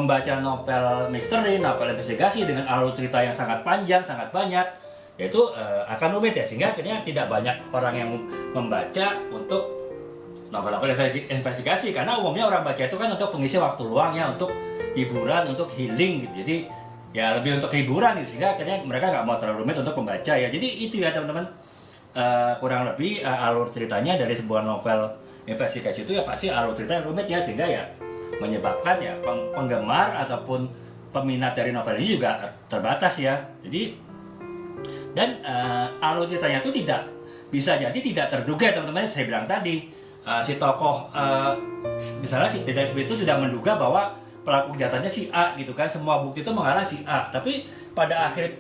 Membaca novel misteri, novel investigasi dengan alur cerita yang sangat panjang, sangat banyak, yaitu akan rumit ya, sehingga akhirnya tidak banyak orang yang membaca untuk novel-novel investigasi, karena umumnya orang baca itu kan untuk pengisi waktu luangnya, untuk hiburan, untuk healing gitu. Jadi ya lebih untuk hiburan gitu, sehingga akhirnya mereka nggak mau terlalu rumit untuk membaca ya. Jadi itu ya teman-teman, kurang lebih alur ceritanya dari sebuah novel investigasi itu ya pasti alur cerita yang rumit ya, sehingga ya menyebabkan ya penggemar ataupun peminat dari novel ini juga terbatas ya. Jadi dan alur ceritanya itu bisa jadi tidak terduga teman-teman. Saya bilang tadi si tokoh misalnya si detektif itu sudah menduga bahwa pelaku kejahatannya si A gitu kan, semua bukti itu mengarah si A, tapi pada akhir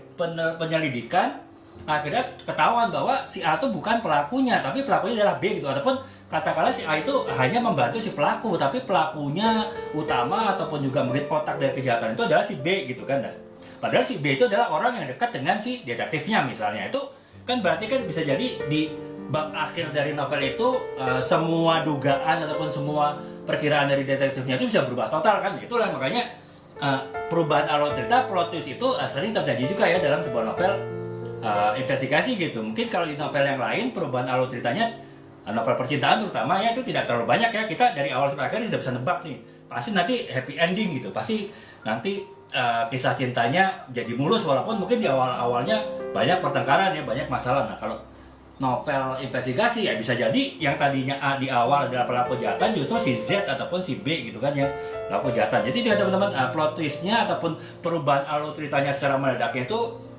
penyelidikan akhirnya ketahuan bahwa si A itu bukan pelakunya, tapi pelakunya adalah B gitu. Ataupun katakanlah si A itu hanya membantu si pelaku, tapi pelakunya utama ataupun juga mungkin otak dari kejahatan itu adalah si B gitu kan. Padahal si B itu adalah orang yang dekat dengan si detektifnya misalnya. Itu kan berarti kan bisa jadi di bab akhir dari novel itu semua dugaan ataupun semua perkiraan dari detektifnya itu bisa berubah total kan. Itulah makanya perubahan alur cerita, plot twist itu sering terjadi juga ya dalam sebuah novel investigasi gitu. Mungkin kalau di novel yang lain perubahan alur ceritanya, novel percintaan terutama ya, itu tidak terlalu banyak ya. Kita dari awal sampai akhir sudah bisa nebak nih, pasti nanti happy ending gitu, pasti nanti kisah cintanya jadi mulus, walaupun mungkin di awal-awalnya banyak pertengkaran ya, banyak masalah. Nah kalau novel investigasi ya bisa jadi yang tadinya A di awal adalah pelaku kejahatan, justru si Z ataupun si B gitu kan ya, pelaku kejahatan. Jadi dia teman-teman, plot twistnya ataupun perubahan alur ceritanya secara mendadak itu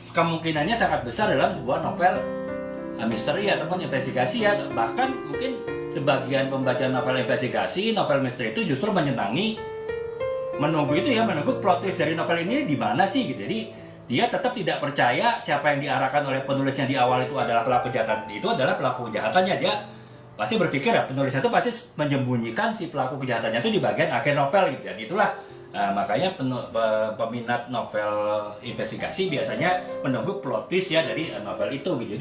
kemungkinannya sangat besar dalam sebuah novel misteri ataupun investigasi ya. Bahkan mungkin sebagian pembaca novel investigasi, novel misteri itu justru menyenangi menunggu itu ya, menunggu plot twist dari novel ini di mana sih gitu. Jadi dia tetap tidak percaya siapa yang diarahkan oleh penulisnya di awal itu adalah pelaku kejahatan, itu adalah pelaku kejahatannya. Dia pasti berpikir ya penulisnya itu pasti menyembunyikan si pelaku kejahatannya itu di bagian akhir novel gitu. Dan itulah makanya peminat novel investigasi biasanya menunggu plot twist ya dari novel itu gitu.